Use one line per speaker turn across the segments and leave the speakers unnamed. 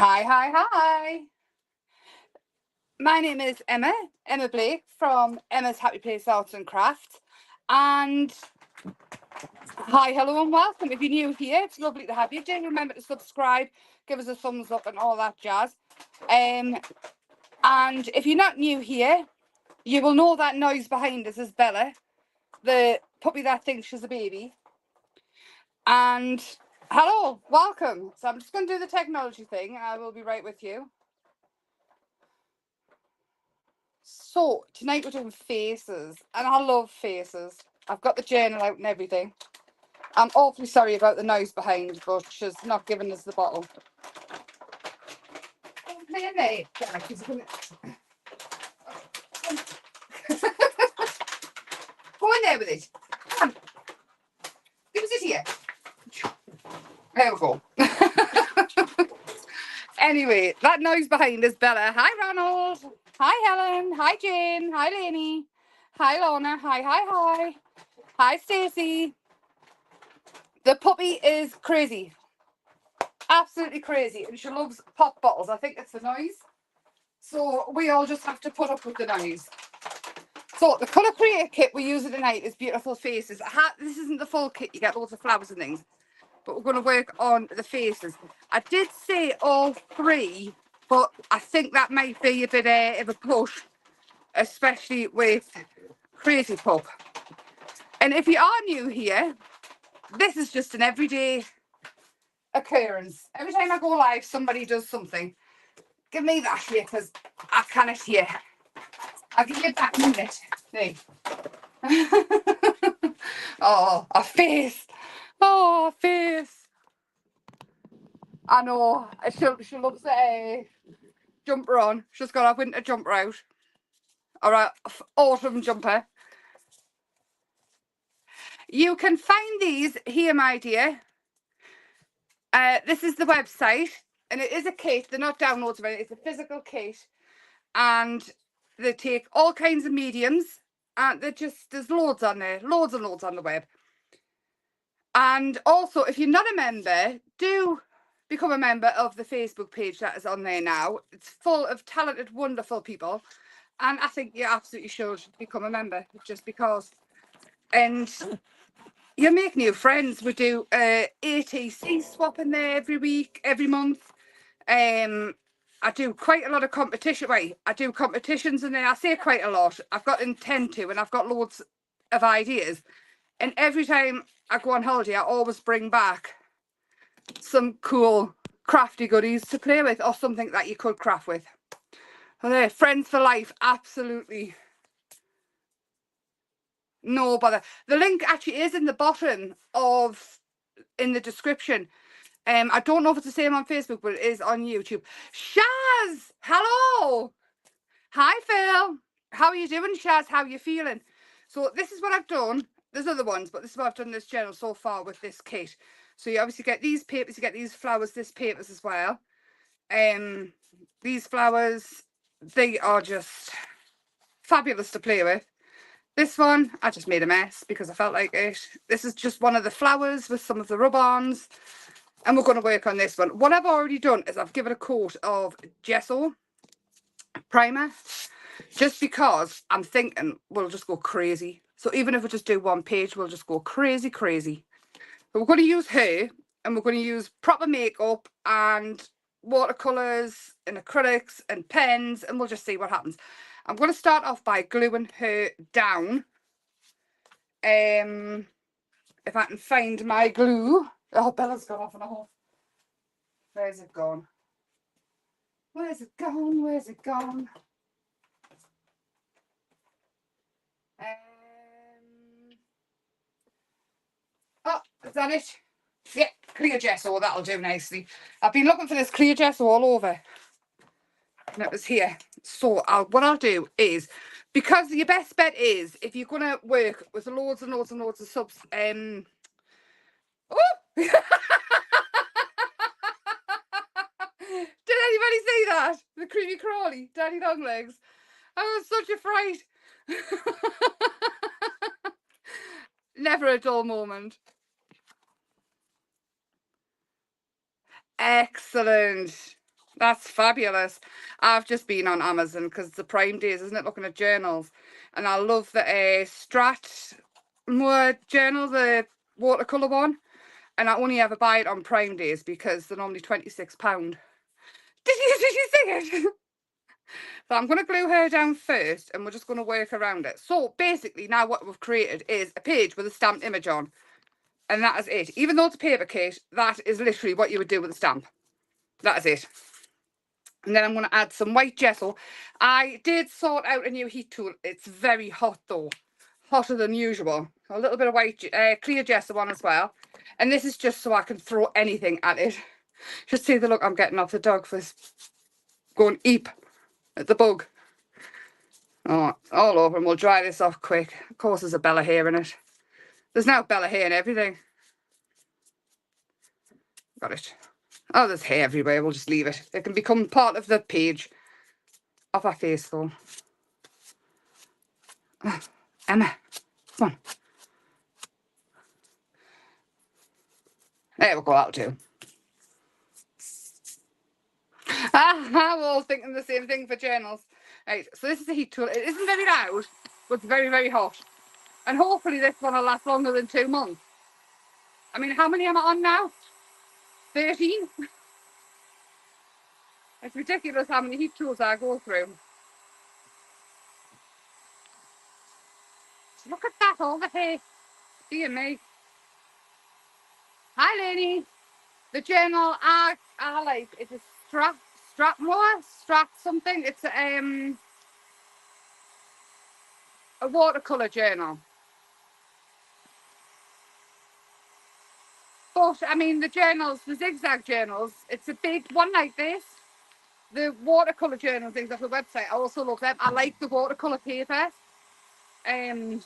Hi. My name is Emma Blake from Emma's Happy Place Arts and Crafts. And hi, hello, and welcome. If you're new here, it's lovely to have you. Do remember to subscribe, give us a thumbs up, and all that jazz. And if you're not new here, you will know that noise behind us is Bella, the puppy that thinks she's a baby. And hello, welcome. So I'm just going to do the technology thing, and I will be right with you. So tonight we're doing faces, and I love faces. I've got the journal out and everything. I'm awfully sorry about the noise behind, but she's not giving us the bottle. Go in there with it. Come on. Give us it here. There we go. Anyway, that noise behind is Bella. Hi, Ronald. Hi, Helen. Hi, Jane. Hi, Lainey. Hi, Lorna. Hi. Hi, Stacey. The puppy is crazy. Absolutely crazy. And she loves pop bottles. I think it's the noise. So we all just have to put up with the noise. So the Colour Create kit we're using tonight is Beautiful Faces. This isn't the full kit. You get loads of flowers and things. But we're going to work on the faces. I did say all three, but I think that might be a bit of a push, especially with Crazy Pup. And if you are new here, this is just an everyday occurrence. Every time I go live, somebody does something. Give me that here, because I cannot hear. I'll give you back in a minute. There. Oh, a face. Oh, a face. I know. She loves a jumper on. She's got a winter jumper out. Or a autumn jumper. You can find these here, my dear. This is the website. And it is a kit. They're not downloads of it. It's a physical kit. And they take all kinds of mediums. And there's loads on there. Loads and loads on the web. And also, if you're not a member, do become a member of the Facebook page that is on there now. It's full of talented, wonderful people. And I think you absolutely should become a member, just because. And you make new friends. We do ATC swap in there every month. I do quite a lot of competition. Right, I do competitions in there. I say quite a lot. I've got intent to, and I've got loads of ideas. And every time I go on holiday, I always bring back some cool crafty goodies to play with, or something that you could craft with. And there, friends for life, absolutely no bother. The link actually is in the bottom in the description. I don't know if it's the same on Facebook, but it is on YouTube. Shaz, hello. Hi, Phil. How are you doing, Shaz? How are you feeling? So this is what I've done. There's other ones, but this is what I've done in this journal so far with this kit. So you obviously get these papers, you get these flowers, this papers as well. These flowers, they are just fabulous to play with. This one, I just made a mess because I felt like it. This is just one of the flowers with some of the rub-ons. And we're going to work on this one. What I've already done is I've given a coat of gesso primer. Just because I'm thinking we'll just go crazy. So even if we just do one page, we'll just go crazy. But we're going to use her, and we're going to use proper makeup and watercolours and acrylics and pens, and we'll just see what happens. I'm going to start off by gluing her down. If I can find my glue. Oh, Bella's gone off and off. Where's it gone? Where's it gone? Oh, is that it? Yeah, clear gesso, that'll do nicely. I've been looking for this clear gesso all over. And it was here. So what I'll do is, because your best bet is, if you're going to work with loads and loads of subs, oh! Did anybody see that? The creepy crawly, Daddy Longlegs. I was such a fright. Never a dull moment. Excellent. That's fabulous. I've just been on Amazon because it's the Prime Days, isn't it? Looking at journals. And I love the Strathmore journal, the watercolour one. And I only ever buy it on Prime Days because they're normally £26. Did you see it? So I'm going to glue her down first and we're just going to work around it. So basically now what we've created is a page with a stamped image on. And that is it. Even though it's a paper kit, that is literally what you would do with a stamp. That is it. And then I'm going to add some white gesso. I did sort out a new heat tool. It's very hot though. Hotter than usual. A little bit of white clear gesso on as well. And this is just so I can throw anything at it. Just see the look I'm getting off the dog for going eep at the bug. Oh, all over, and we'll dry this off quick. Of course there's a Bella hair in it. There's now Bella hair and everything. Got it. Oh, there's hair everywhere. We'll just leave it. It can become part of the page of our face though. Emma, come on. There we go, that'll do. We're all thinking the same thing for journals. Right, so this is a heat tool. It isn't very loud, but it's very, very hot. And hopefully this one will last longer than 2 months. I mean, how many am I on now? 13? It's ridiculous how many heat tools I go through. Look at that, all the hair. Dear me. Hi, Lenny. The journal I like is a Strat something. It's a watercolour journal. But, I mean, the journals, the zigzag journals, it's a big one like this. The watercolour journal things off the website, I also love them. I like the watercolour paper. I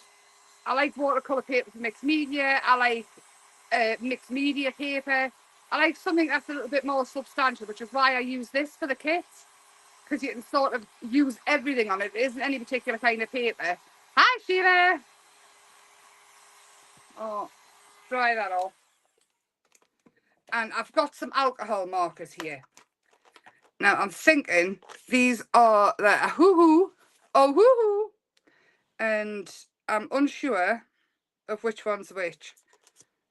like watercolour paper for mixed media. I like mixed media paper. I like something that's a little bit more substantial, which is why I use this for the kits. Because you can sort of use everything on it. It isn't any particular kind of paper. Hi, Sheila. Oh, dry that off. And I've got some alcohol markers here. Now, I'm thinking these are the hoo-hoo. Oh, hoo-hoo. And I'm unsure of which one's which.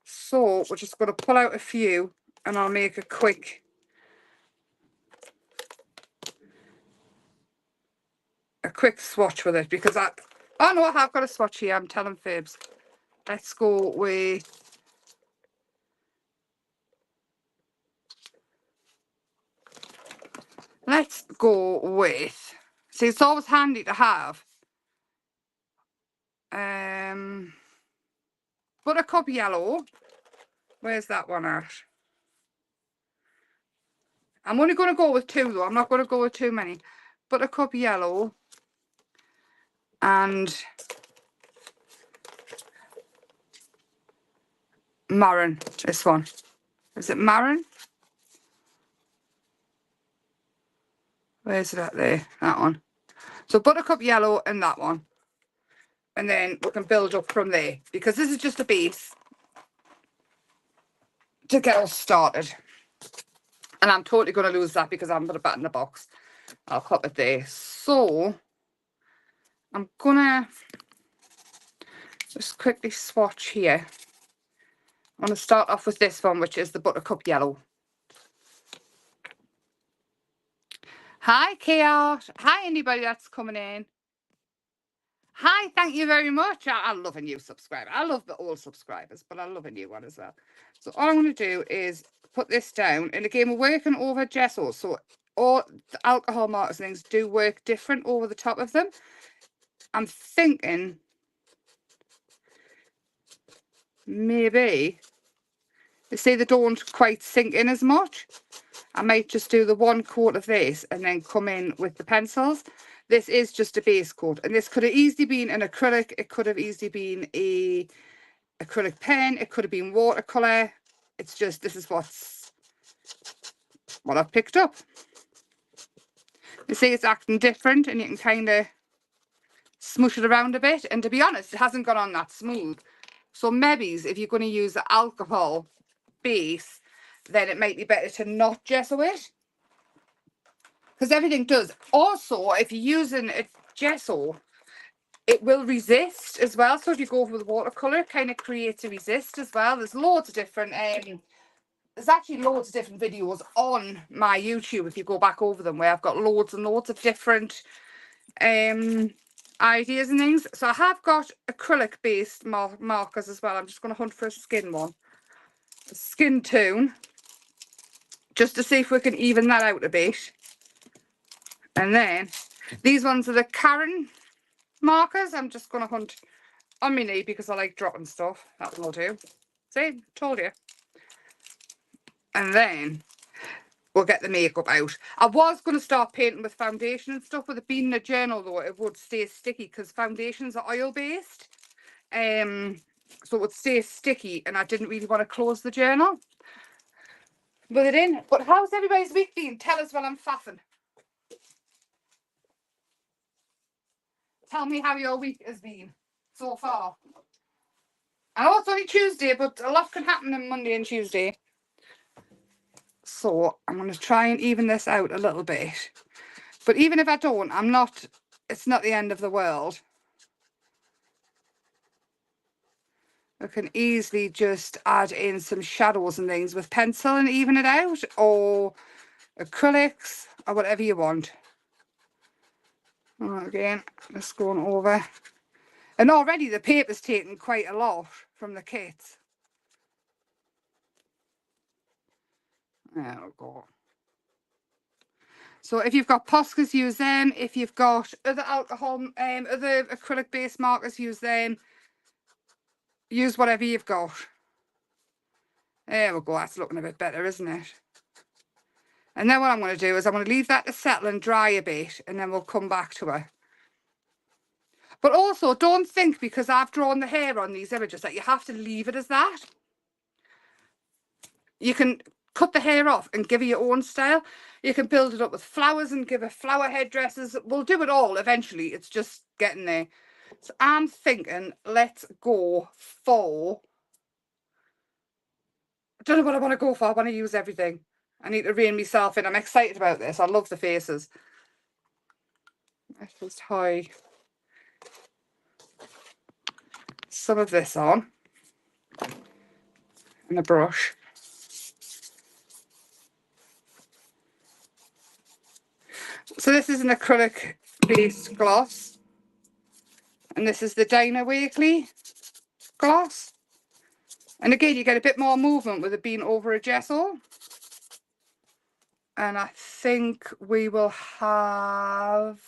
So we're just going to pull out a few and I'll make a quick swatch with it because oh no, I have got a swatch here. I'm telling fibs. Let's go with see, it's always handy to have buttercup yellow. Where's that one at? I'm only going to go with 2 though. I'm not going to go with too many. Buttercup yellow and Marin. This one. Is it Marin? Where's it at there? That one. So buttercup yellow and that one. And then we can build up from there. Because this is just a base to get us started. And I'm totally going to lose that because I haven't put it back in the box. I'll pop it there. So I'm going to just quickly swatch here. I'm going to start off with this one, which is the buttercup yellow. Hi, Chaos. Hi, anybody that's coming in. Hi, thank you very much. I love a new subscriber. I love the old subscribers, but I love a new one as well. So all I'm going to do is put this down. And again, we're working over gesso. So all the alcohol markers and things do work different over the top of them. I'm thinking maybe, they say they don't quite sink in as much. I might just do the 1 coat of this and then come in with the pencils. This is just a base coat. And this could have easily been an acrylic. It could have easily been a acrylic pen. It could have been watercolour. It's just, this is what I've picked up. You see it's acting different and you can kind of smush it around a bit. And to be honest, it hasn't gone on that smooth. So maybe if you're going to use the alcohol base, then it might be better to not gesso it. because everything does. Also, if you're using a gesso, it will resist as well. So if you go with watercolour, it kind of creates a resist as well. There's loads of different, there's actually loads of different videos on my YouTube if you go back over them, where I've got loads and loads of different ideas and things. So I have got acrylic based markers as well. I'm just going to hunt for a skin one, a skin tone, just to see if we can even that out a bit. And then these ones are the Karen markers. I'm just going to hunt on my knee because I like dropping stuff. That will do. See, told you. And then we'll get the makeup out. I was going to start painting with foundation and stuff. With it being in a journal though, it would stay sticky because foundations are oil based. So it would stay sticky, and I didn't really want to close the journal with it in. But how's everybody's week been? Tell us while I'm faffing. Tell me how your week has been so far. I know it's only Tuesday, but a lot can happen on Monday and Tuesday. So I'm going to try and even this out a little bit. But even if I don't, it's not the end of the world. I can easily just add in some shadows and things with pencil and even it out, or acrylics, or whatever you want. Again, just going over. And already the paper's taken quite a lot from the kits. There we go. So if you've got Poscas, use them. If you've got other alcohol, other acrylic based markers, use them. Use whatever you've got. There we go. That's looking a bit better, isn't it? And then what I'm going to do is I'm going to leave that to settle and dry a bit, and then we'll come back to it. But also, don't think because I've drawn the hair on these images that you have to leave it as that. You can cut the hair off and give it your own style. You can build it up with flowers and give it flower headdresses. We'll do it all eventually. It's just getting there. So I'm thinking, let's go for... I don't know what I want to go for. I want to use everything. I need to rein myself in. I'm excited about this. I love the faces. Let's just tie some of this on and a brush. So this is an acrylic based gloss, and this is the Dina Wakley gloss. And again, you get a bit more movement with it being over a gesso. And I think we will have...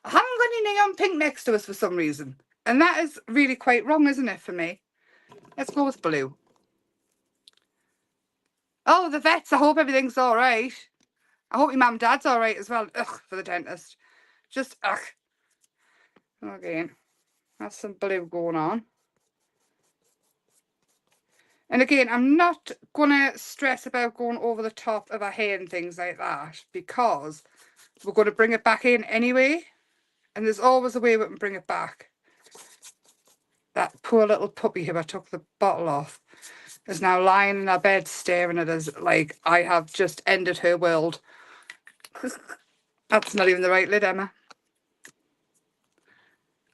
I haven't got any neon pink next to us for some reason. And that is really quite wrong, isn't it, for me? Let's go with blue. Oh, the vets, I hope everything's all right. I hope your mum and dad's all right as well. Ugh, for the dentist. Just, ugh. Again, that's some blue going on. And again, I'm not going to stress about going over the top of our hair and things like that, because we're going to bring it back in anyway. And there's always a way we can bring it back. That poor little puppy who I took the bottle off is now lying in our bed staring at us like I have just ended her world. That's not even the right lid, Emma.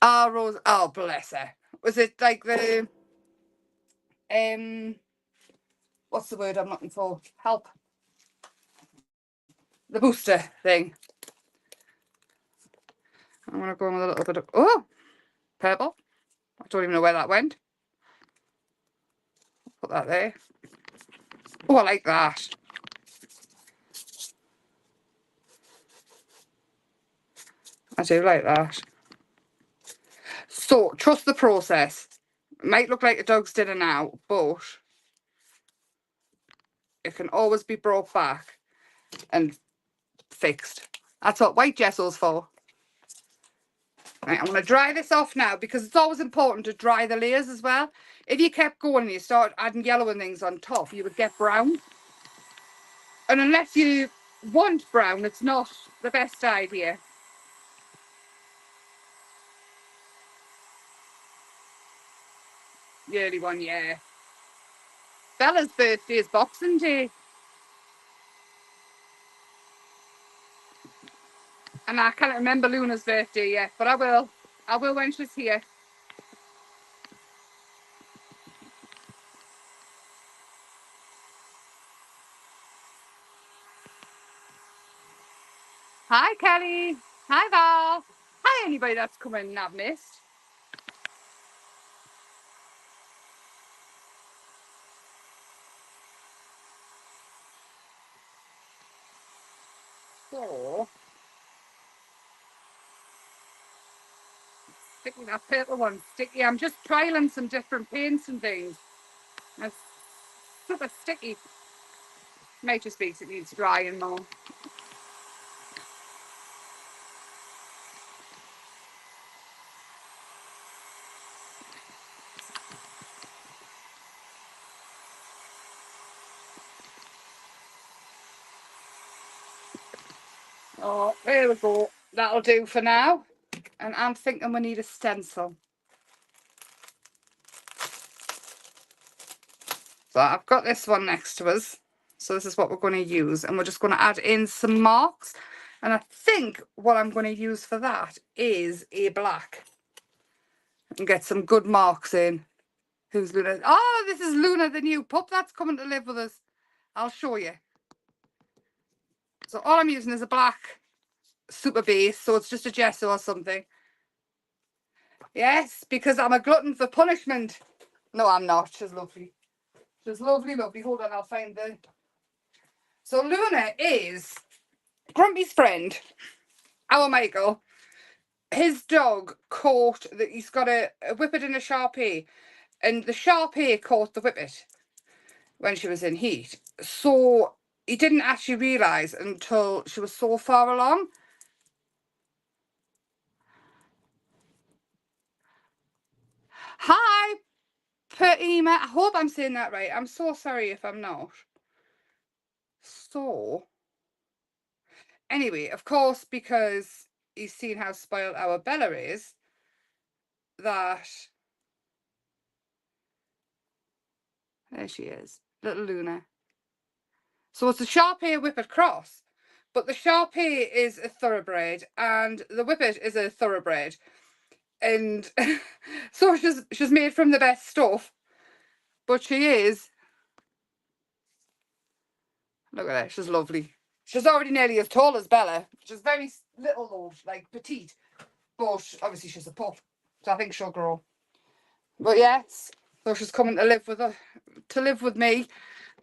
Oh, Rose. Oh, bless her. Was it like the... what's the word I'm looking for? Help. The booster thing. I'm going to go in with a little bit of... Oh! Purple. I don't even know where that went. Put that there. Oh, I like that. I do like that. So, trust the process. It might look like a dog's dinner now, but it can always be brought back and fixed. That's what white gesso's for. Right, I'm going to dry this off now, because it's always important to dry the layers as well. If you kept going and you start adding yellow and things on top, you would get brown. And unless you want brown, it's not the best idea. The early one, yeah. Bella's birthday is Boxing Day. And I can't remember Luna's birthday yet, but I will. I will when she's here. Hi, Kelly. Hi, Val. Hi, anybody that's coming and I've missed. So, sticky, that purple one, sticky. I'm just trialing some different paints and things. It's super sticky. Might just be it needs drying more. Oh, there we go. That'll do for now. And I'm thinking we need a stencil. So I've got this one next to us. So this is what we're going to use. And we're just going to add in some marks. And I think what I'm going to use for that is a black. And get some good marks in. Who's Luna? Oh, this is Luna, the new pup that's coming to live with us. I'll show you. So all I'm using is a black super base. So it's just a gesso or something. Yes, because I'm a glutton for punishment. No, I'm not. She's lovely. She's lovely, lovely. Hold on, I'll find the... So Luna is Grumpy's friend, our Michael. His dog caught that he's got a whippet and a Shar-Pei, and the Shar-Pei caught the whippet when she was in heat. So he didn't actually realise until she was so far along. Hi, Perima. I hope I'm saying that right. I'm so sorry if I'm not. So, anyway, of course, because he's seen how spoiled our Bella is, that... There she is, little Luna. So it's a Shar-Pei Whippet cross, but the Shar-Pei is a thoroughbred and the Whippet is a thoroughbred, and so she's made from the best stuff. But she is, look at her, she's lovely. She's already nearly as tall as Bella. She's very little though, like petite, but obviously she's a pup, so I think she'll grow. But yes, so she's coming to live with me,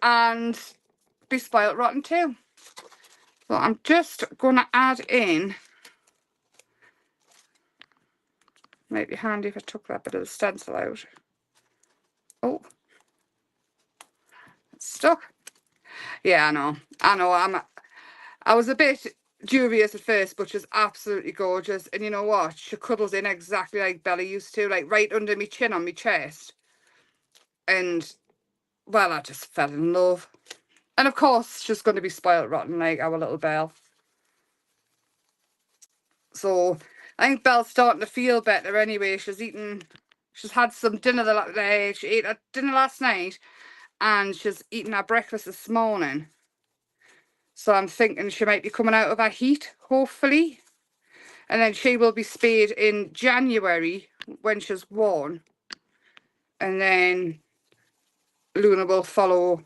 and be spoilt rotten too. So I'm just gonna add in. Might be handy if I took that bit of the stencil out. Oh, it's stuck. Yeah, I know. I was a bit dubious at first, but she's absolutely gorgeous. And you know what? She cuddles in exactly like Bella used to, like right under my chin on my chest. And well, I just fell in love. And of course, she's going to be spoiled rotten like our little Belle. So I think Belle's starting to feel better anyway. She's had some dinner she ate her dinner last night, and she's eaten her breakfast this morning. So I'm thinking she might be coming out of her heat, hopefully. And then she will be spayed in January when she's 1. And then Luna will follow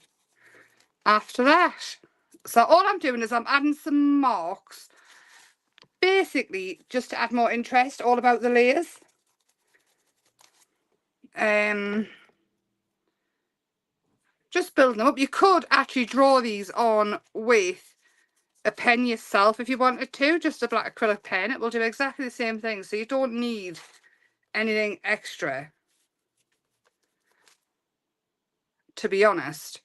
after that. So all I'm doing is I'm adding some marks, basically just to add more interest, all about the layers. Just building them up. You could actually draw these on with a pen yourself if you wanted to, just a black acrylic pen. It will do exactly the same thing, so you don't need anything extra, to be honest.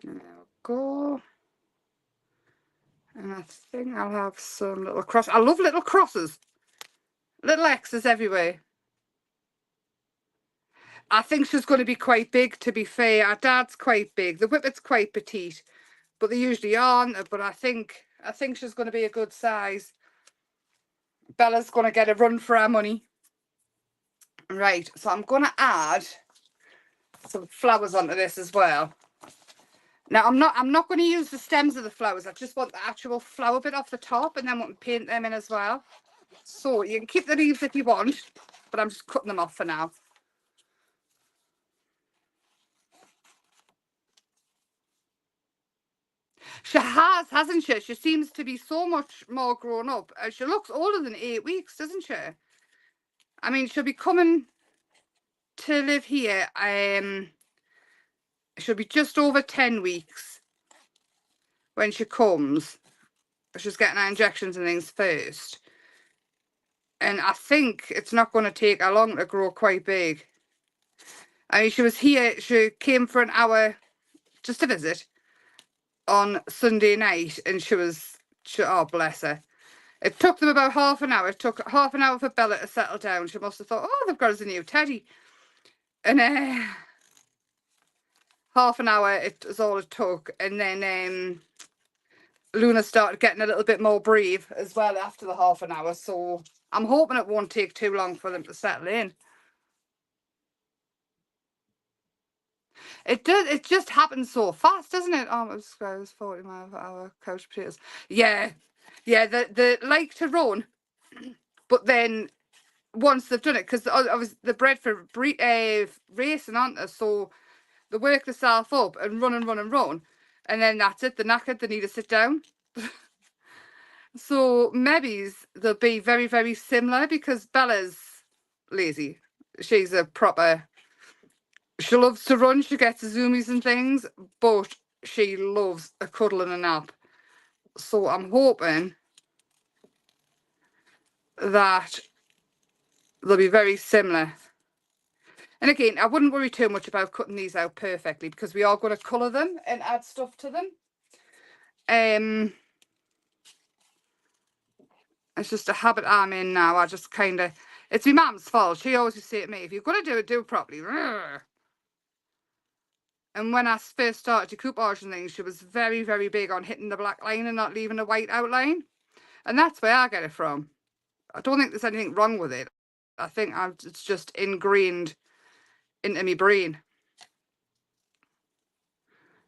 There we go. And I think I'll have some little cross. I love little crosses. Little X's everywhere. I think she's going to be quite big, to be fair. Our dad's quite big. The Whippet's quite petite, but they usually aren't. But I think she's going to be a good size. Bella's going to get a run for our money. Right, so I'm going to add some flowers onto this as well. Now I'm not going to use the stems of the flowers. I just want the actual flower bit off the top, and then want to paint them in as well. So you can keep the leaves if you want, but I'm just cutting them off for now. She has, hasn't she? She seems to be so much more grown up. She looks older than 8 weeks, doesn't she? I mean, she'll be coming to live here. She'll be just over 10 weeks when she comes. She's getting her injections and things first. And I think it's not going to take her long to grow quite big. I mean, she was here, she came for an hour just to visit on Sunday night, and oh, bless her. It took them about half an hour. It took half an hour for Bella to settle down. She must have thought, oh, they've got us a new teddy. And half an hour is all it took. And then Luna started getting a little bit more brave as well after the half an hour. So I'm hoping it won't take too long for them to settle in. It does. It just happens so fast, doesn't it? Oh, squares 40 miles per hour. Couch potatoes. Yeah, yeah. They like to run, but then once they've done it, because I was the bred for racing, aren't they? So they work themselves up and run and run and run, and then that's it. They're knackered. They need to sit down. So maybe they'll be very, very similar, because Bella's lazy. She's a proper. She loves to run. She gets zoomies and things, but she loves a cuddle and a nap. So I'm hoping that they'll be very similar. And again, I wouldn't worry too much about cutting these out perfectly, because we are going to colour them and add stuff to them. It's just a habit I'm in now. I just kind of, it's my mum's fault. She always used to say to me, if you're going to do it properly. And when I first started decoupage and things, she was very, very big on hitting the black line and not leaving a white outline. And that's where I get it from. I don't think there's anything wrong with it. I think it's just ingrained into my brain.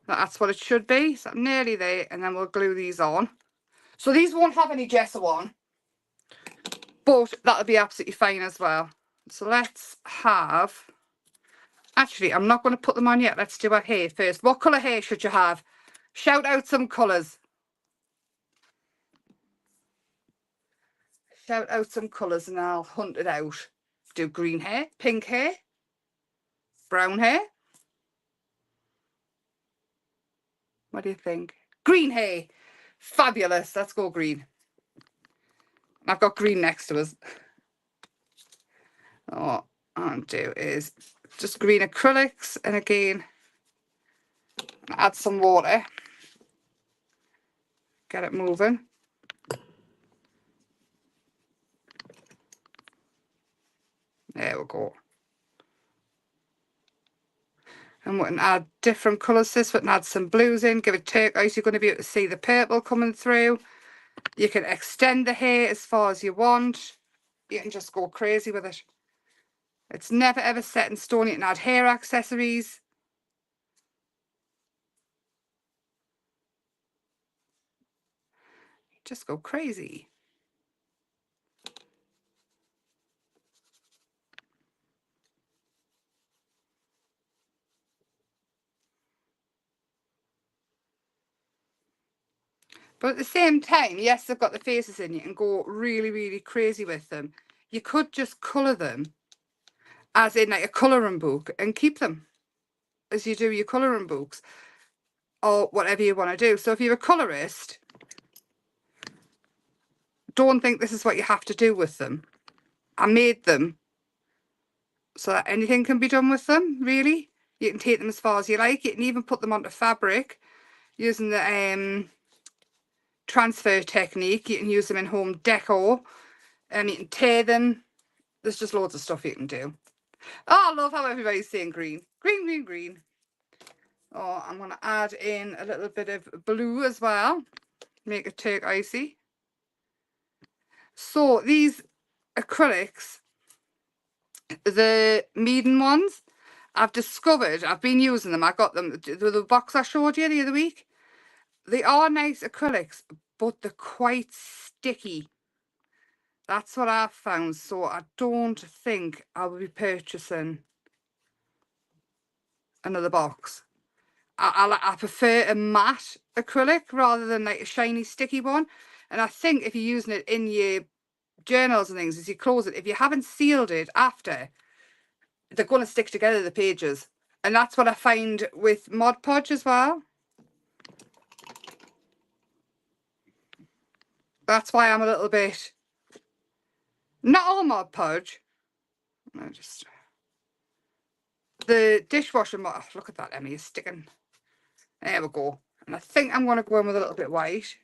That's what it should be. So I'm nearly there, and then we'll glue these on. So these won't have any gesso on, but that'll be absolutely fine as well. So let's have, actually, I'm not going to put them on yet. Let's do our hair first. What colour hair should you have? Shout out some colours. Shout out some colours and I'll hunt it out. Do green hair, pink hair, brown hair. What do you think? Green hair. Fabulous. Let's go green. I've got green next to us. What I'll do is just green acrylics, and again, add some water. Get it moving. There we go. And we can add different colours to this. We can add some blues in, give it turquoise. You're going to be able to see the purple coming through. You can extend the hair as far as you want. You can just go crazy with it. It's never ever set in stone. You can add hair accessories. Just go crazy. But at the same time, yes, they've got the faces in. You can go really, really crazy with them. You could just colour them as in like a colouring book and keep them as you do your colouring books or whatever you want to do. So if you're a colourist, don't think this is what you have to do with them. I made them so that anything can be done with them, really. You can take them as far as you like. You can even put them onto fabric using the transfer technique. You can use them in home decor. You can tear them. There's just loads of stuff you can do. Oh, I love how everybody's saying green. Green, green, green. Oh, I'm going to add in a little bit of blue as well. Make it turquoisey. So these acrylics, the Meaden ones, I've discovered, I've been using them. I got them, the box I showed you the other week. They are nice acrylics, but they're quite sticky. That's what I've found. So I don't think I will be purchasing another box. I prefer a matte acrylic rather than like a shiny sticky one. And I think if you're using it in your journals and things, as you close it, if you haven't sealed it after, they're going to stick together, the pages. And that's what I find with Mod Podge as well. That's why I'm a little bit, not all Mod Podge. No, just the dishwasher mod. Look at that, Emmy is sticking. There we go. And I think I'm going to go in with a little bit white,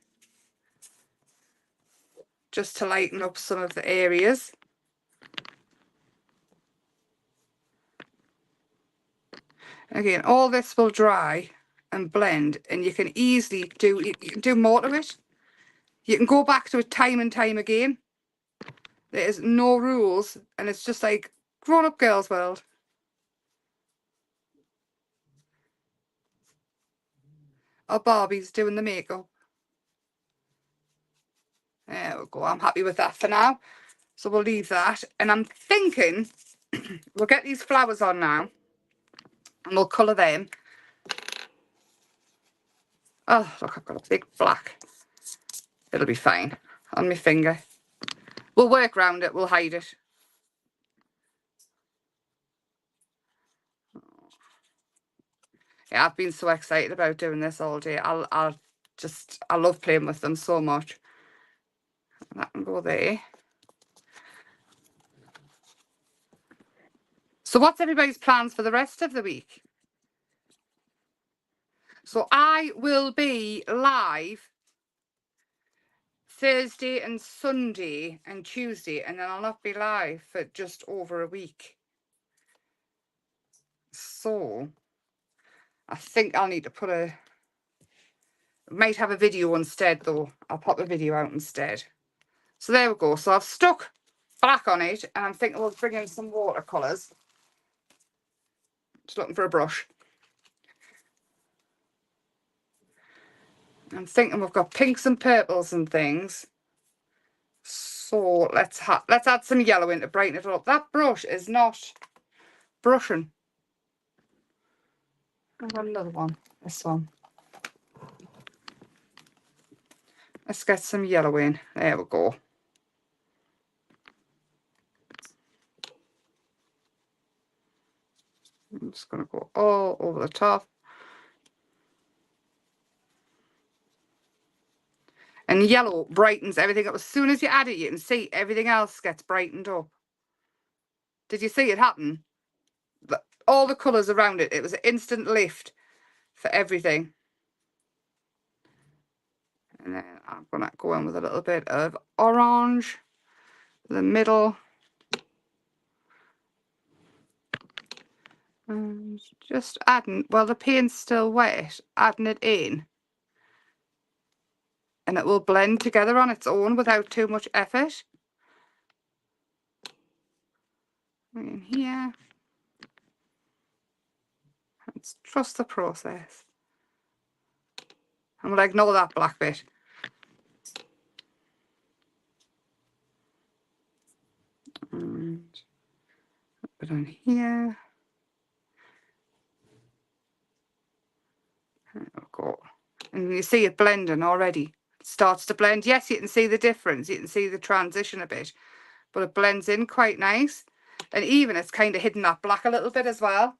just to lighten up some of the areas. Again, all this will dry and blend, and you can easily do, you can do more to it. You can go back to it time and time again. There's no rules, and it's just like grown-up girls' world. Or Barbie's doing the makeup. There we go. I'm happy with that for now. So we'll leave that. And I'm thinking we'll get these flowers on now, and we'll colour them. Oh, look, I've got a big black. It'll be fine on my finger. We'll work around it. We'll hide it. Yeah, I've been so excited about doing this all day. I love playing with them so much. That can go there. So what's everybody's plans for the rest of the week? So I will be live Thursday and Sunday and Tuesday, and then I'll not be live for just over a week. So I think I'll need to put might have a video instead though. I'll pop a video out instead. So there we go. So I've stuck black on it, and I'm thinking we'll bring in some watercolours. Just looking for a brush. I'm thinking we've got pinks and purples and things. So let's add some yellow in to brighten it up. That brush is not brushing. I've got another one. This one. Let's get some yellow in. There we go. I'm just going to go all over the top. And yellow brightens everything up. As soon as you add it, you can see everything else gets brightened up. Did you see it happen? All the colours around it, it was an instant lift for everything. And then I'm going to go in with a little bit of orange, the middle. And just adding, well, the paint's still wet, adding it in. And it will blend together on its own without too much effort. In here. Let's trust the process. And we'll ignore that black bit. And put it on here. There we go. And you see it blending already. It starts to blend. Yes, you can see the difference. You can see the transition a bit. But it blends in quite nice. And even it's kind of hidden that black a little bit as well.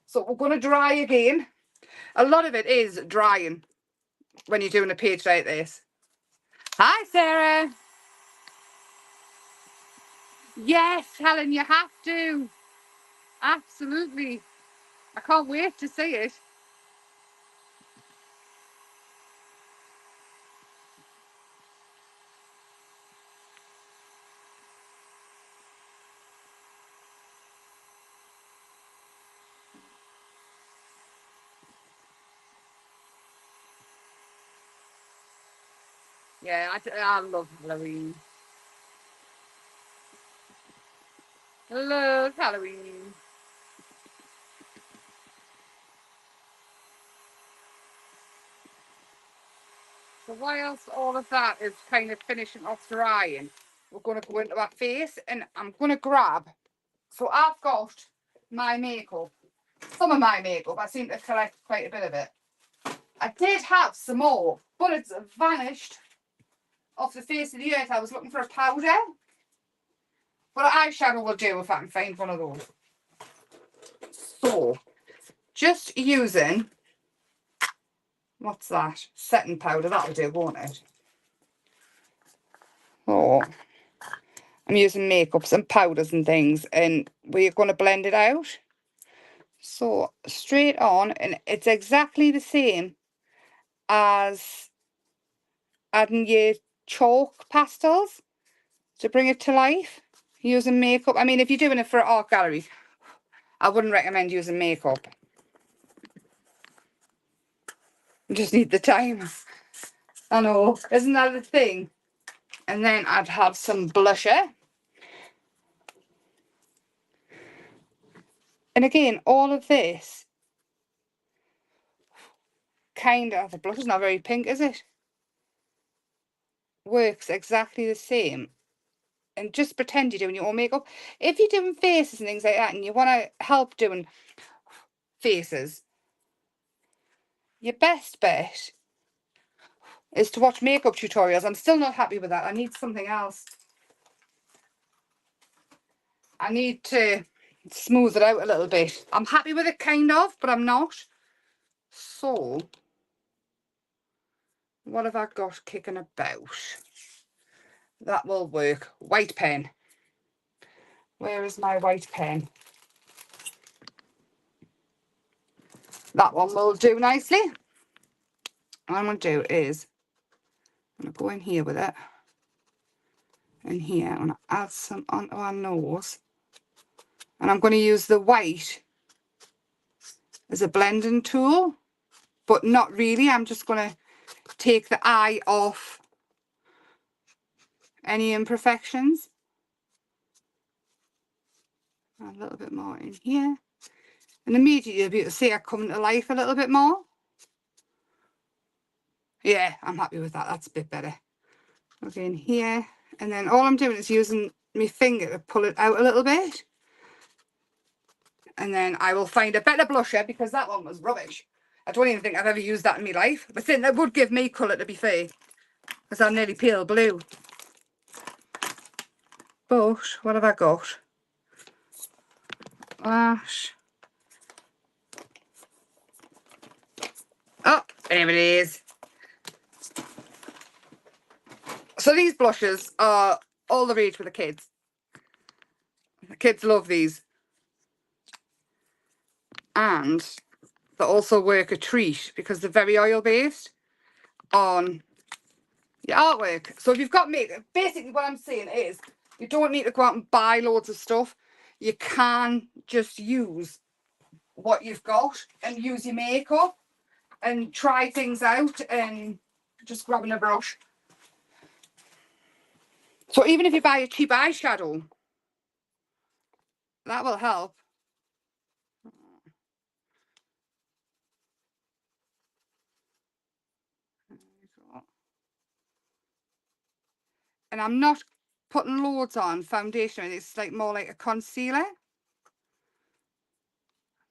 So we're going to dry again. A lot of it is drying when you're doing a page like this. Hi, Sarah. Yes, Helen, you have to. Absolutely. I can't wait to see it. Yeah, I love Halloween. Love Halloween. So whilst all of that is kind of finishing off drying, we're going to go into our face, and I'm going to grab, so I've got my makeup, some of my makeup, I seem to collect quite a bit of it. I did have some more, but it's vanished off the face of the earth. I was looking for a powder, but an eyeshadow will do if I can find one of those. So, just using, what's that? Setting powder, that'll do, won't it? Oh, I'm using makeups and powders and things, and we're going to blend it out. So, straight on, and it's exactly the same as adding your chalk pastels to bring it to life using makeup. I mean, if you're doing it for an art gallery, I wouldn't recommend using makeup. You just need the time. I know, isn't that the thing? And then I'd have some blusher. And again, all of this kind of, the blush is not very pink, is it? Works exactly the same. And just pretend you're doing your own makeup. If you're doing faces and things like that and you want to help doing faces, your best bet is to watch makeup tutorials. I'm still not happy with that. I need something else. I need to smooth it out a little bit. I'm happy with it kind of, but I'm not. So, what have I got kicking about? That will work. White pen. Where is my white pen? That one will do nicely. What I'm going to do is, I'm going to go in here with it. And here, I'm going to add some onto our nose. And I'm going to use the white as a blending tool. But not really. I'm just going to take the eye off any imperfections. A little bit more in here. And immediately you'll be able to see it coming to life a little bit more. Yeah, I'm happy with that. That's a bit better. Okay, in here. And then all I'm doing is using my finger to pull it out a little bit. And then I will find a better blusher because that one was rubbish. I don't even think I've ever used that in my life. But then that would give me colour, to be fair. Because I'm nearly pale blue. But what have I got? Lash. Oh, there it is. So these blushes are all the rage with the kids. The kids love these. And they also work a treat because they're very oil based on your artwork. So if you've got makeup, basically what I'm saying is you don't need to go out and buy loads of stuff. You can just use what you've got and use your makeup and try things out and just grabbing a brush. So even if you buy a cheap eyeshadow, that will help. And I'm not putting loads on foundation. It's like more like a concealer.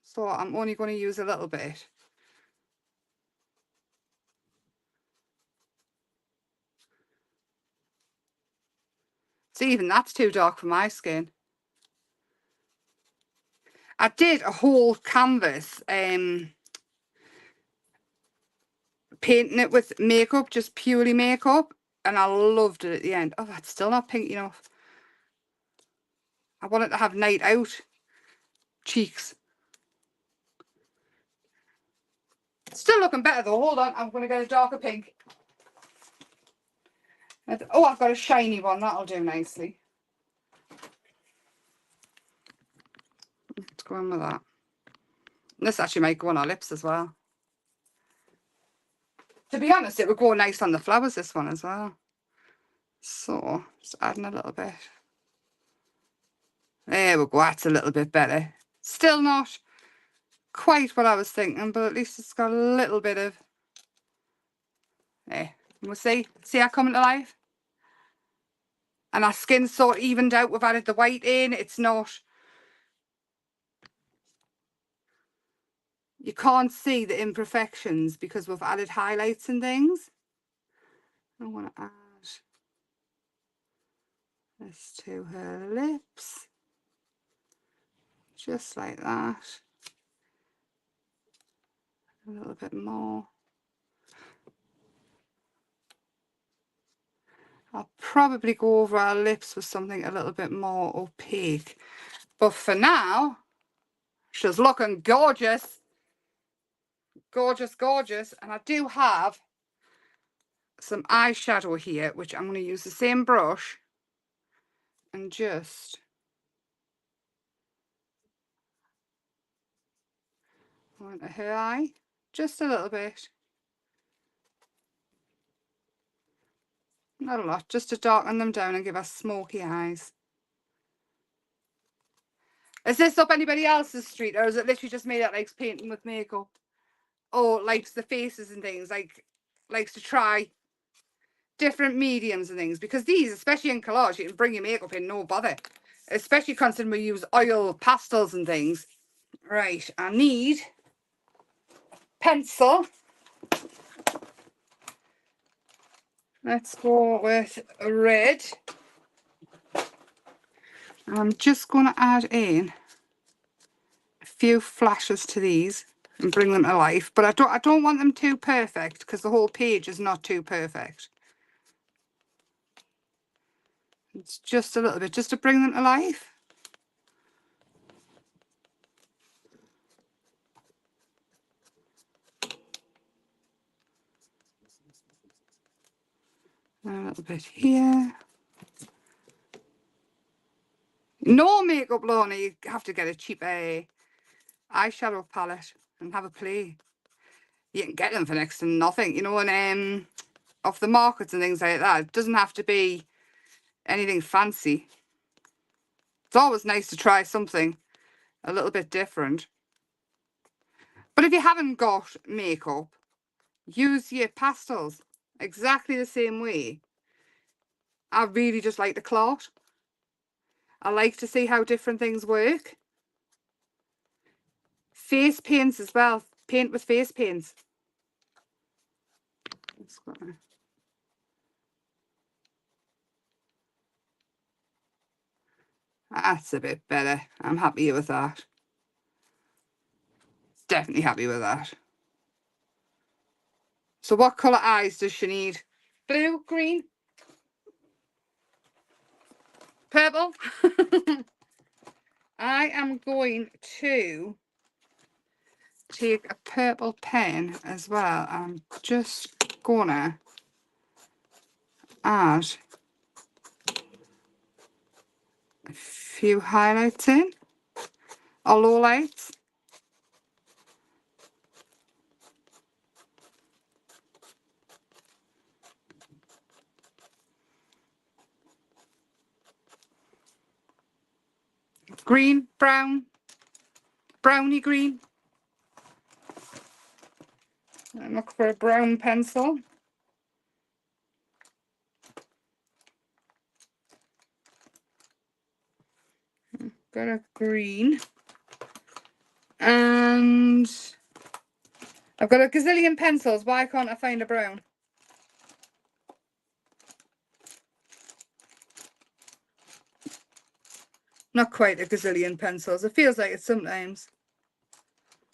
So I'm only going to use a little bit. See, even that's too dark for my skin. I did a whole canvas painting it with makeup, just purely makeup, and I loved it at the end. Oh, that's still not pink enough. I wanted to have night out cheeks. Still looking better though. Hold on, I'm going to get a darker pink. Oh, I've got a shiny one. That'll do nicely. Let's go on with that. This actually might go on our lips as well. To be honest, it would go nice on the flowers, this one as well. So, just adding a little bit. There we go, that's a little bit better. Still not quite what I was thinking, but at least it's got a little bit of... There, And we'll see how coming to life. And our skin's sort of evened out. We've added the white in. It's not, you can't see the imperfections because we've added highlights and things. I want to add this to her lips, just like that. A little bit more. I'll probably go over our lips with something a little bit more opaque. But for now, she's looking gorgeous. Gorgeous, gorgeous. And I do have some eyeshadow here, which I'm going to use the same brush and just go into her eye, just a little bit. Not a lot, just to darken them down and give us smoky eyes. Is this up anybody else's street, or is it literally just me that likes painting with makeup? Or likes the faces and things, likes to try different mediums and things? Because these, especially in collage, you can bring your makeup in, no bother. Especially considering we use oil pastels and things. Right, I need pencil. Let's go with a red. I'm just going to add in a few flashes to these and bring them to life, but I don't want them too perfect because the whole page is not too perfect. It's just a little bit, just to bring them to life. A little bit here. No makeup, Lorna, you have to get a cheap eyeshadow palette and have a play. You can get them for next to nothing, you know, and off the markets and things like that. It doesn't have to be anything fancy. It's always nice to try something a little bit different. But if you haven't got makeup, use your pastels exactly the same way. I really just like the cloth. I like to see how different things work. Face paints as well. Paint with face paints. That's a bit better. I'm happy with that. Definitely happy with that. So what colour eyes does she need? Blue, green, purple? I am going to take a purple pen as well. I'm just gonna add a few highlights in, or lowlights. Green, brown, browny green. I look for a brown pencil. Got a green. And I've got a gazillion pencils. Why can't I find a brown? Not quite a gazillion pencils. It feels like it sometimes.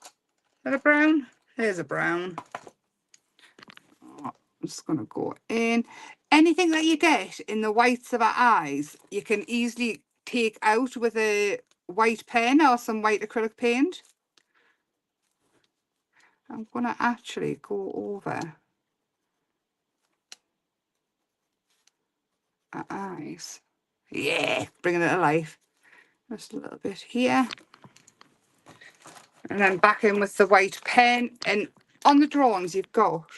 Is that a brown? There's a brown. Oh, I'm just going to go in. Anything that you get in the whites of our eyes, you can easily take out with a white pen or some white acrylic paint. I'm going to actually go over our eyes. Yeah, bringing it to life. Just a little bit here. And then back in with the white pen. And on the drawings, you've got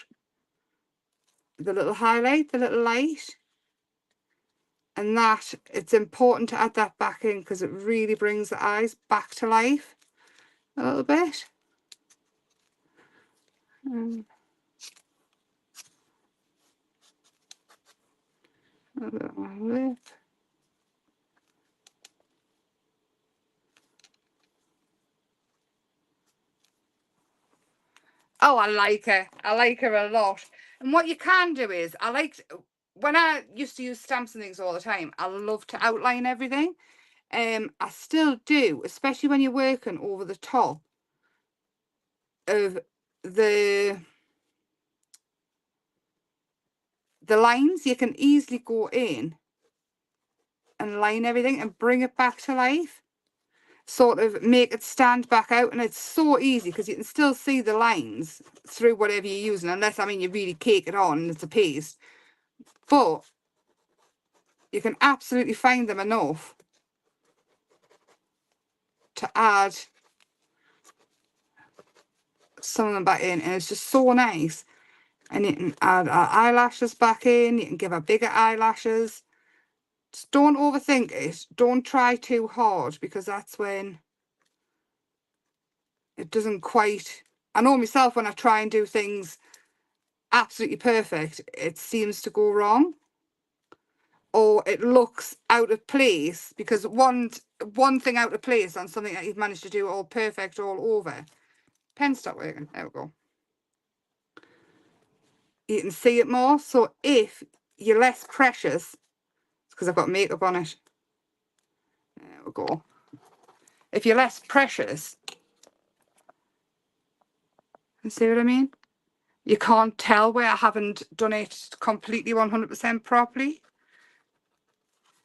the little highlight, the little light. And that, it's important to add that back in because it really brings the eyes back to life a little bit. Oh, I like her. I like her a lot. And what you can do is, when I used to use stamps and things all the time, I love to outline everything. I still do, especially when you're working over the top of the lines. You can easily go in and line everything and bring it back to life. Sort of make it stand back out, and it's so easy because you can still see the lines through whatever you're using, unless, I mean, you really cake it on and it's a paste. But you can absolutely find them enough to add some of them back in, and it's just so nice. And you can add our eyelashes back in. You can give her bigger eyelashes. Just don't overthink it. Don't try too hard, because that's when it doesn't quite... I know myself, when I try and do things absolutely perfect, it seems to go wrong, or it looks out of place, because one thing out of place on something that you've managed to do all perfect all over. Pen stopped working. There we go. You can see it more. So if you're less precious, because I've got makeup on it. There we go. If you're less precious, you see what I mean? You can't tell where I haven't done it completely 100% properly.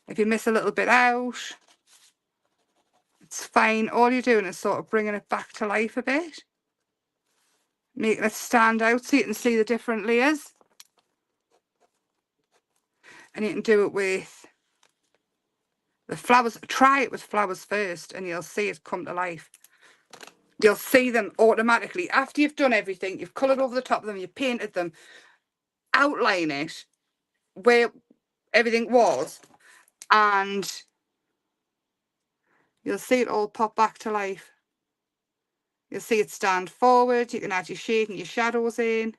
If you miss a little bit out, it's fine. All you're doing is sort of bringing it back to life a bit, making it stand out so you can see the different layers. And you can do it with the flowers. Try it with flowers first, and you'll see it come to life. You'll see them automatically. After you've done everything, you've coloured over the top of them, you've painted them, outline it where everything was, and you'll see it all pop back to life. You'll see it stand forward. You can add your shade and your shadows in.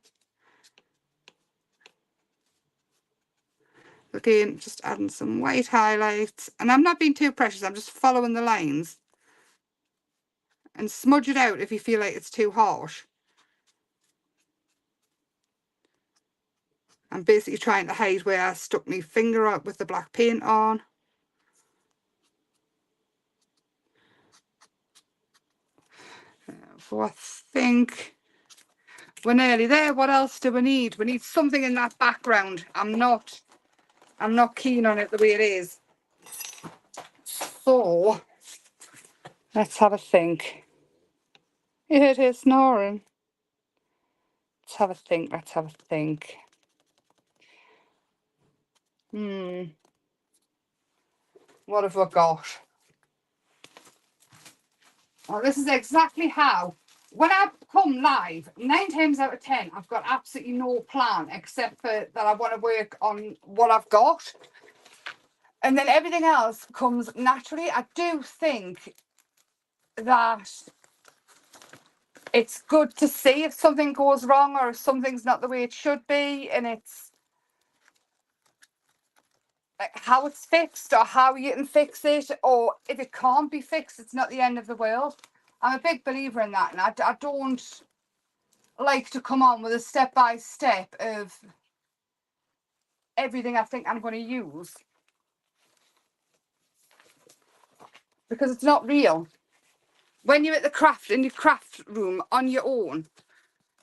Again, just adding some white highlights. And I'm not being too precious. I'm just following the lines. And smudge it out if you feel like it's too harsh. I'm basically trying to hide where I stuck my finger up with the black paint on. So I think we're nearly there. What else do we need? We need something in that background. I'm not keen on it the way it is. So let's have a think. You heard her snoring. Let's have a think. Let's have a think. What have we got? Well, this is exactly how, when I come live, 9 times out of 10, I've got absolutely no plan, except for that I want to work on what I've got. And then everything else comes naturally. I do think that it's good to see if something goes wrong or if something's not the way it should be, and it's like how it's fixed or how you can fix it, or if it can't be fixed, it's not the end of the world. I'm a big believer in that, and I don't like to come on with a step-by-step of everything I think I'm going to use, because it's not real. When you're at in your craft room on your own,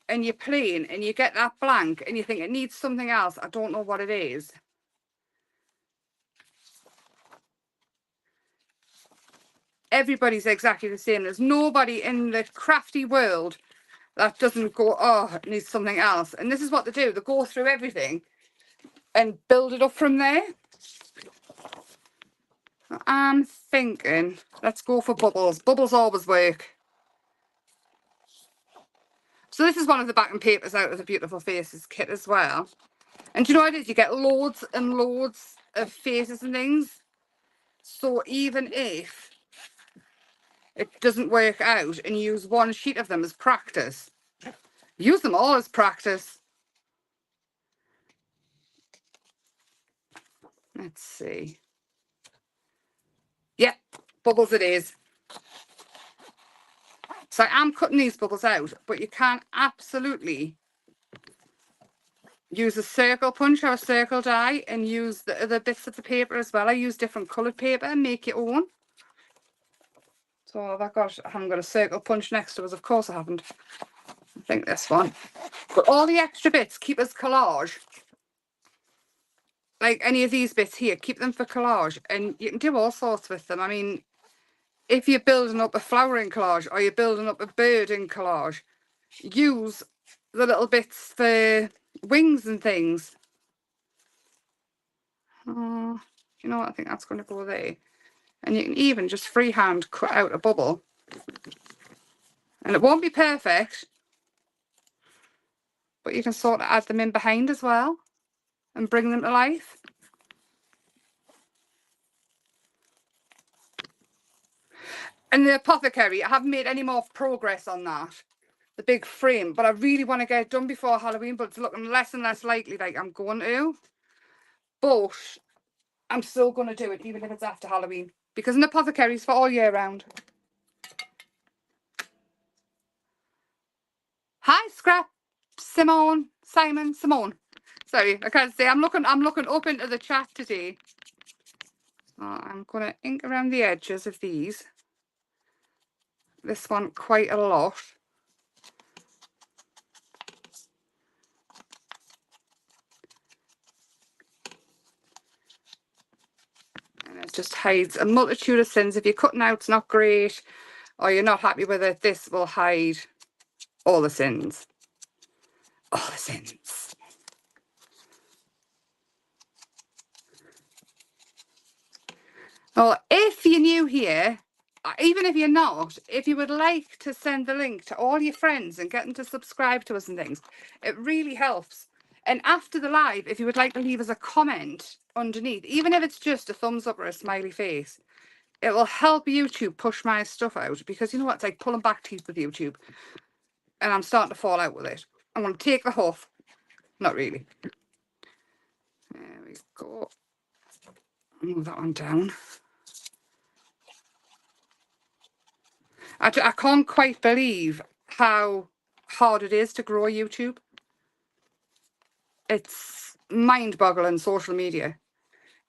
and you're playing and you get that blank and you think it needs something else, I don't know what it is. Everybody's exactly the same. There's nobody in the crafty world that doesn't go, oh, it needs something else. And this is what they do. They go through everything and build it up from there. I'm thinking, let's go for bubbles. Bubbles always work. So this is one of the backing papers out of the Beautiful Faces kit as well. And do you know what it is? You get loads and loads of faces and things. So even if it doesn't work out and you use one sheet of them as practice, use them all as practice. Let's see. Yep, bubbles it is. So I am cutting these bubbles out, but you can absolutely use a circle punch or a circle die and use the other bits of the paper as well. I use different coloured paper and make your own. So have I got, I haven't got a circle punch next to us, of course I haven't. I think this one. But all the extra bits, keep as collage. Like any of these bits here, keep them for collage. And you can do all sorts with them. I mean, if you're building up a flowering collage or you're building up a bird in collage, use the little bits for wings and things. Oh, you know what? I think that's going to go there. And you can even just freehand cut out a bubble. And it won't be perfect, but you can sort of add them in behind as well and bring them to life. And the apothecary, I haven't made any more progress on that, the big frame, but I really want to get it done before Halloween, but it's looking less and less likely like I'm going to. But I'm still going to do it, even if it's after Halloween, because an apothecary is for all year round. Hi, Scrap, Simone. Sorry, I can't say. I'm looking up into the chat today. So I'm going to ink around the edges of these. This one quite a lot. And it just hides a multitude of sins. If you're cutting out, it's not great, or you're not happy with it, this will hide all the sins. All the sins. Well, if you're new here, even if you're not, if you would like to send the link to all your friends and get them to subscribe to us and things, it really helps. And after the live, if you would like to leave us a comment underneath, even if it's just a thumbs up or a smiley face, it will help YouTube push my stuff out, because you know what, it's like pulling back teeth with YouTube. And I'm starting to fall out with it. I'm going to take the huff. Not really. There we go. Move that one down. I can't quite believe how hard it is to grow YouTube. It's mind-boggling, social media.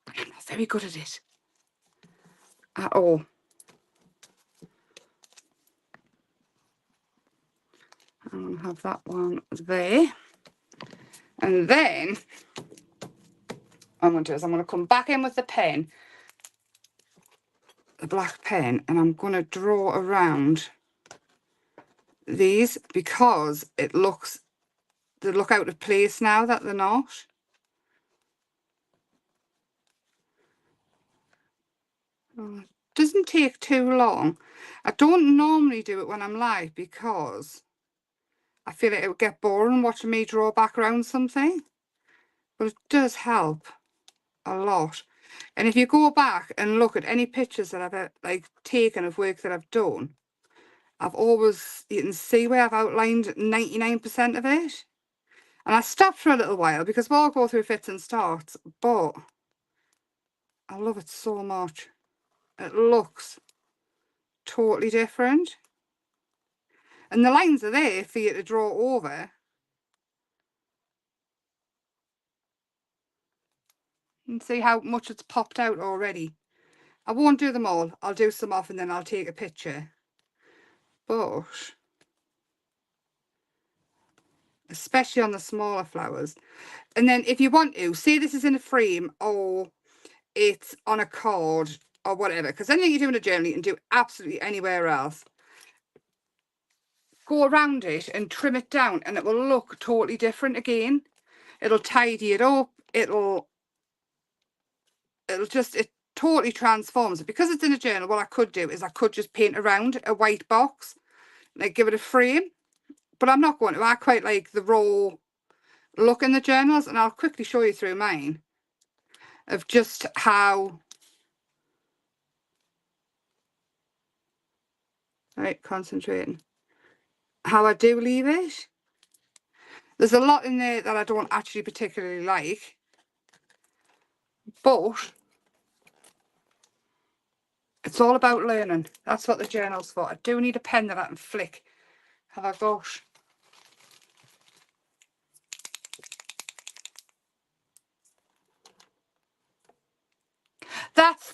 I'm not very good at it at all. I'm going to have that one there. And then what I'm going to do is I'm going to come back in with the pen, the black pen, and I'm going to draw around these, because they look out of place now that they're not. Oh, it doesn't take too long. I don't normally do it when I'm live, because I feel like it would get boring watching me draw back around something, but it does help a lot. And if you go back and look at any pictures that I've taken of work that I've done, you can see where I've outlined 99% of it. And I stopped for a little while because we'll all go through fits and starts, but I love it so much. It looks totally different. And the lines are there for you to draw over. And see how much it's popped out already. I won't do them all. I'll do some off and then I'll take a picture. But especially on the smaller flowers. And then if you want to, say this is in a frame or it's on a card or whatever, because anything you do in a journal you can do absolutely anywhere else. Go around it and trim it down and it will look totally different again. It'll tidy it up. It totally transforms it. Because it's in a journal, what I could do is I could just paint around a white box, like give it a frame, but I'm not going to. I quite like the raw look in the journals, and I'll quickly show you through mine of just how, right, concentrating, how I do leave it. There's a lot in there that I don't actually particularly like, But it's all about learning. That's what the journal's for. I do need a pen that I can flick. Have I got?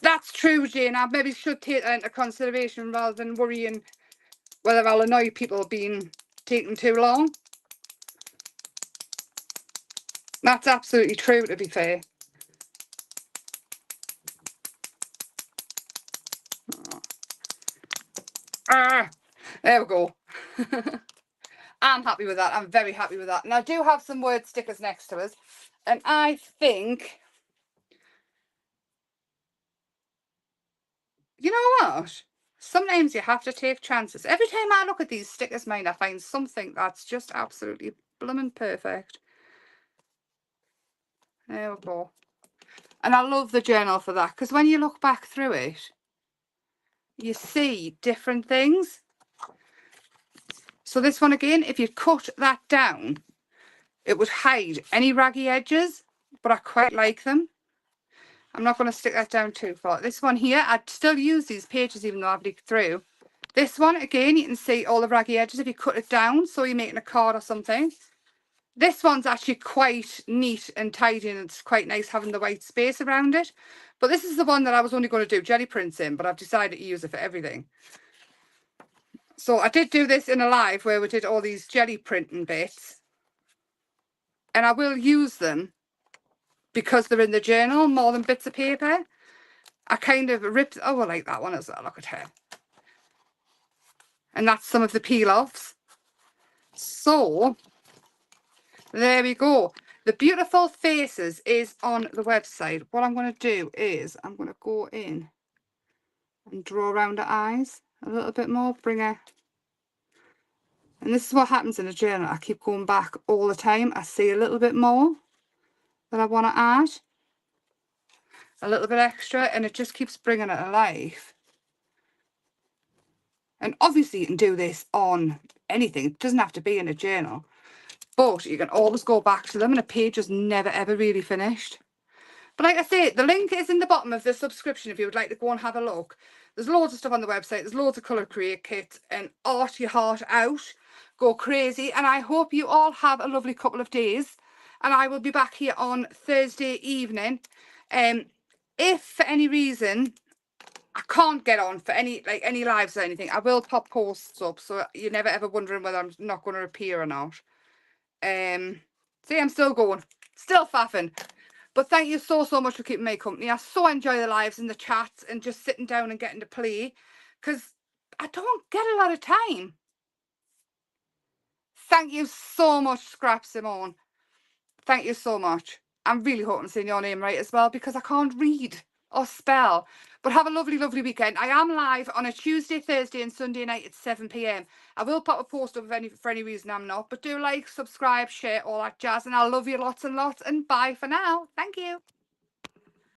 That's true, Jane. I maybe should take that into consideration rather than worrying whether I'll annoy people being taking too long. That's absolutely true, to be fair. Ah, there we go. I'm happy with that. I'm very happy with that. And I do have some word stickers next to us. And I think, you know what? Sometimes you have to take chances. Every time I look at these stickers, mine, I find something that's just absolutely blooming perfect. There we go. And I love the journal for that, because when you look back through it, you see different things. So this one again, if you cut that down, it would hide any raggy edges, but I quite like them. I'm not going to stick that down too far. This one here, I'd still use these pages even though I've leaked through. This one, again, you can see all the raggy edges if you cut it down, so you're making a card or something. This one's actually quite neat and tidy, and it's quite nice having the white space around it. But this is the one that I was only going to do jelly prints in, but I've decided to use it for everything. So I did do this in a live where we did all these jelly printing bits. And I will use them because they're in the journal more than bits of paper. I kind of ripped, oh, I like that one as well, look at her. And that's some of the peel-offs. So, there we go. The Beautiful Faces is on the website. What I'm going to do is I'm going to go in and draw around her eyes a little bit more, bring her. And this is what happens in a journal. I keep going back all the time. I see a little bit more that I want to add. A little bit extra, and it just keeps bringing it alive. And obviously you can do this on anything. It doesn't have to be in a journal. But you can always go back to them, and a page is never ever really finished. But like I say, the link is in the bottom of the subscription if you would like to go and have a look. There's loads of stuff on the website. There's loads of colour create kits, and art your heart out. Go crazy. And I hope you all have a lovely couple of days. And I will be back here on Thursday evening. If for any reason I can't get on for any lives or anything, I will pop posts up, so you're never ever wondering whether I'm not going to appear or not. See, I'm still going, still faffing. But thank you so much for keeping me company. I so enjoy the lives and the chats and just sitting down and getting to play, because I don't get a lot of time. Thank you so much, Scrap Simone. Thank you so much. I'm really hoping I'm saying your name right as well, because I can't read or spell. But have a lovely, lovely weekend. I am live on a Tuesday, Thursday and Sunday night at 7 p.m. I will pop a post up for any reason I'm not. But do like, subscribe, share, all that jazz. And I love you lots and lots. And bye for now. Thank you.